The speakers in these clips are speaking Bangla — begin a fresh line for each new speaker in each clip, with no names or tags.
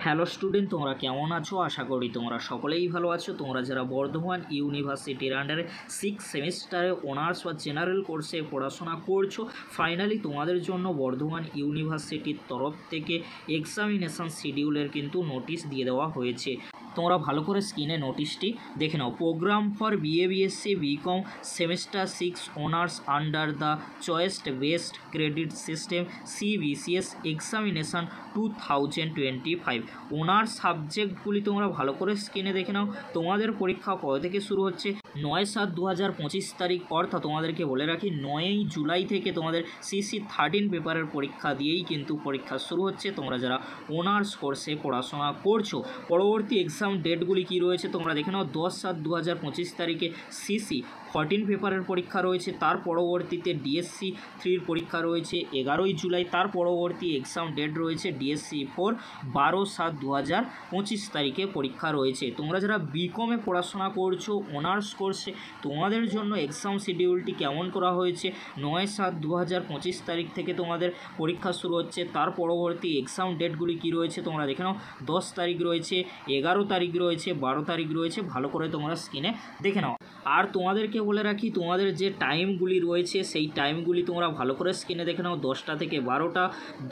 হ্যালো স্টুডেন্ট, তোমরা কেমন আছো? আশা করি তোমরা সকলেই ভালো আছো। তোমরা যারা বর্ধমান ইউনিভার্সিটির আন্ডারে 6 সেমিস্টারে অনার্স বা জেনারেল কোর্সে পড়াশোনা করছো, ফাইনালি তোমাদের জন্য বর্ধমান ইউনিভার্সিটির তরফ থেকে এক্সামিনেশান শিডিউলের কিন্তু নোটিশ দিয়ে দেওয়া হয়েছে। তোমরা ভালো করে স্ক্রিনে নোটিশটি দেখে নাও। Programme for BA BSc BCom semester 6 honours under the choice based credit system CBCS examination 2025। Honours সাবজেক্টগুলি তোমরা ভালো করে স্ক্রিনে দেখে নাও। তোমাদের পরীক্ষা কবে থেকে শুরু হচ্ছে? 9/7/2025 তারিখ, অর্থাৎ তোমাদেরকে বলে রাখি 9ই জুলাই থেকে তোমাদের CC13 পেপারের পরীক্ষা দিয়েই কিন্তু পরীক্ষা শুরু হচ্ছে। তোমরা যারা অনার্স কোর্সে পড়াশোনা করছো, পরবর্তী এক্সাম ডেটগুলি কি রয়েছে তোমরা দেখে নাও। 10/7/2025 তারিখে CC14 পেপারের পরীক্ষা রয়েছে। তার পরবর্তীতে DSC 3 পরীক্ষা রয়েছে 11ই জুলাই। তার পরবর্তী এক্সাম ডেট রয়েছে DSC 4 12/7/2025 তারিখে পরীক্ষা রয়েছে। তোমরা যারা বিকমে পড়াশোনা করছো অনার্স কোর্সে, তোমাদের জন্য এক্সাম শিডিউলটি কেমন করা হয়েছে? 9/7/2025 তারিখ থেকে তোমাদের পরীক্ষা শুরু হচ্ছে। তার পরবর্তী এক্সাম ডেটগুলি কি রয়েছে তোমরা দেখে নাও। 10 তারিখ রয়েছে, 11 তারিখ রয়েছে, 12 তারিখ রয়েছে। ভালো করে তোমরা স্ক্রিনে দেখে নাও। আর তোমাদেরকে বলে রাখি, তোমাদের যে টাইমগুলি রয়েছে সেই টাইমগুলি তোমরা ভালো করে স্ক্রিনে দেখে নাও। 10টা থেকে 12টা,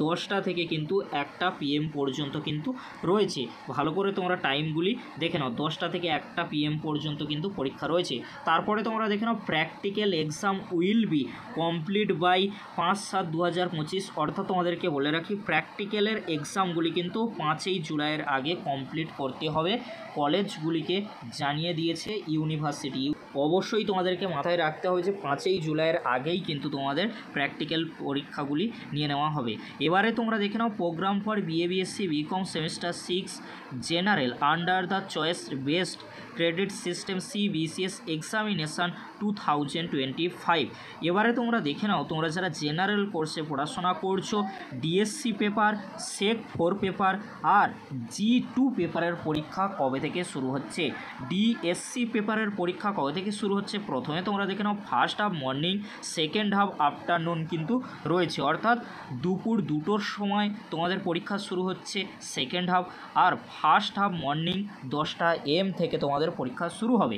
10টা থেকে কিন্তু 1টা PM পর্যন্ত কিন্তু রয়েছে। ভালো করে তোমরা টাইমগুলি দেখে নাও। 10টা থেকে 1টা PM পর্যন্ত কিন্তু পরীক্ষা রয়েছে। তারপরে তোমরা দেখে নাও practical exam will be complete by 5/7/2025। অর্থাৎ তোমাদেরকে বলে রাখি প্র্যাকটিক্যালের এক্সামগুলি কিন্তু 5ই জুলাইয়ের আগে কমপ্লিট করতে হবে, কলেজগুলিকে জানিয়ে দিয়েছে ইউনিভার্সিটি। অবশ্যই তোমাদেরকে মাথায় রাখতে হবে যে 5ই জুলাইয়ের আগেই কিন্তু তোমাদের প্র্যাকটিক্যাল পরীক্ষাগুলি নিয়ে নেওয়া হবে। এবারে তোমরা দেখে নাও programme for BA BSc BCom semester 6 general under the choice based credit system CBCS examination 2025। এবারে তোমরা দেখে নাও, তোমরা যারা জেনারেল কোর্সে পড়াশোনা করছো, DSC পেপার, সেক 4 পেপার আর G2 পেপারের পরীক্ষা কবে থেকে শুরু হচ্ছে? DSC পেপারের পরীক্ষা কবে থেকে শুরু হচ্ছে? প্রথমে তোমরা দেখে নাও first half morning, second half afternoon কিন্তু রয়েছে। অর্থাৎ দুপুর 2টোর সময় তোমাদের পরীক্ষা শুরু হচ্ছে সেকেন্ড হাফ, আর ফার্স্ট হাফ মর্নিং 10টা AM থেকে তোমাদের পরীক্ষা শুরু হবে।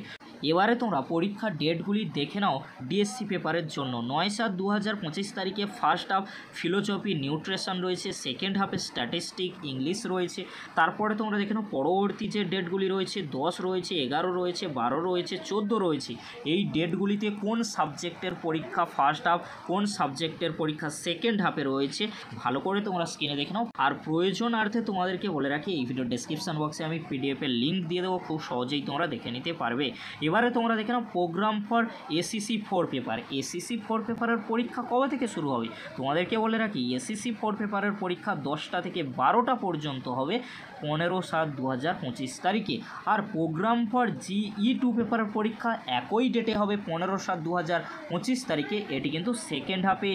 এবারে তোমরা পরীক্ষার ডেটগুলি দেখে নাও। DSC পেপারের জন্য 9/7/2025 তারিখে ফার্স্ট হাফ ফিলোসফি নিউট্রিশন রয়েছে, সেকেন্ড হাফে স্ট্যাটিস্টিক ইংলিশ রয়েছে। তারপরে তোমরা দেখে নাও পরবর্তী যে ডেটগুলি রয়েছে 10 রয়েছে, 11 রয়েছে, 12 রয়েছে, 14 রয়েছে। এই ডেটগুলিতে কোন সাবজেক্টের পরীক্ষা ফার্স্ট হাফ, কোন সাবজেক্টের পরীক্ষা সেকেন্ড হাফে রয়েছে ভালো করে তোমরা স্ক্রিনে দেখে নাও। আর প্রয়োজনার্থে তোমাদেরকে বলে রাখি এই ভিডিও ডেসক্রিপশন বক্সে আমি PDF-এর লিঙ্ক দিয়ে দেবো, খুব সহজেই তোমরা দেখে নিতে পারবে। এবারে তোমরা দেখে নাও programme for ACC 4 paper. ACC 4 পেপারের পরীক্ষা কবে থেকে শুরু হবে? তোমাদেরকে বলে রাখি ACC 4 পেপারের পরীক্ষা 10টা থেকে 12টা পর্যন্ত হবে 15/7/2025 তারিখে। আর প্রোগ্রাম ফর GE2 পেপারের পরীক্ষা একই ডেটে হবে 15/7/2025 তারিখে। এটি কিন্তু সেকেন্ড হাফে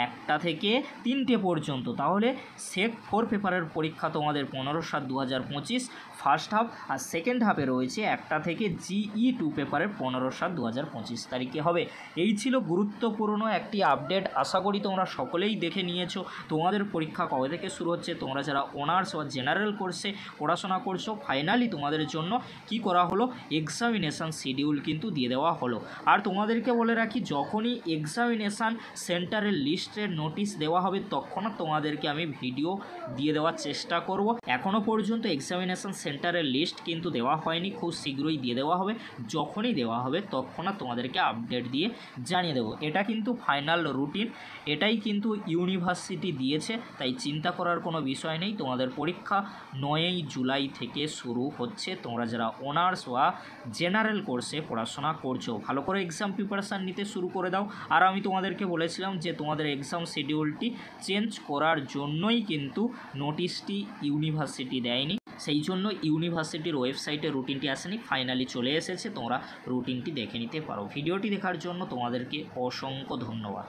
1টা থেকে 3টে পর্যন্ত। তাহলে সেক 4 পেপারের পরীক্ষা তোমাদের 15/7/2025 ফার্স্ট হাফ, আর সেকেন্ড হাফে রয়েছে 1টা থেকে GE2 পেপারের 15/7/2025 তারিখে হবে। এই ছিল গুরুত্বপূর্ণ একটি আপডেট। আশা করি তোমরা সকলেই দেখে নিয়েছো তোমাদের পরীক্ষা কবে থেকে শুরু হচ্ছে। তোমরা যারা অনার্স বা জেনারেল কোর্সে পড়াশোনা করছো, ফাইনালি তোমাদের জন্য কি করা হলো, এক্সামিনেশান শিডিউল কিন্তু দিয়ে দেওয়া হলো। আর তোমাদেরকে বলে রাখি যখনই এক্সামিনেশান সেন্টারের লিস্টের নোটিশ দেওয়া হবে তখন তোমাদেরকে আমি ভিডিও দিয়ে দেওয়ার চেষ্টা করব। এখনও পর্যন্ত এক্সামিনেশান সেন্টারের লিস্ট কিন্তু দেওয়া হয়নি, খুব শীঘ্রই দিয়ে দেওয়া হবে। যখনই দেওয়া হবে তৎক্ষণাৎ তোমাদেরকে আপডেট দিয়ে জানিয়ে দেবো। এটা কিন্তু ফাইনাল রুটিন, এটাই কিন্তু ইউনিভার্সিটি দিয়েছে, তাই চিন্তা করার কোনো বিষয় নেই। তোমাদের পরীক্ষা 9ই জুলাই থেকে শুরু হচ্ছে। তোমরা যারা অনার্স বা জেনারেল কোর্সে পড়াশোনা করছো, ভালো করে এক্সাম প্রিপারেশান নিতে শুরু করে দাও। আর আমি তোমাদেরকে বলেছিলাম যে তোমাদের এক্সাম শিডিউলটি চেঞ্জ করার জন্যই কিন্তু নোটিশটি ইউনিভার্সিটি দেয়নি, সেই জন্য ইউনিভার্সিটির ওয়েবসাইটে রুটিনটি আসেনি, ফাইনালি চলে এসেছে। তোমরা রুটিনটি দেখে নিতে পারো। ভিডিওটি দেখার জন্য তোমাদেরকে অসংখ্য ধন্যবাদ।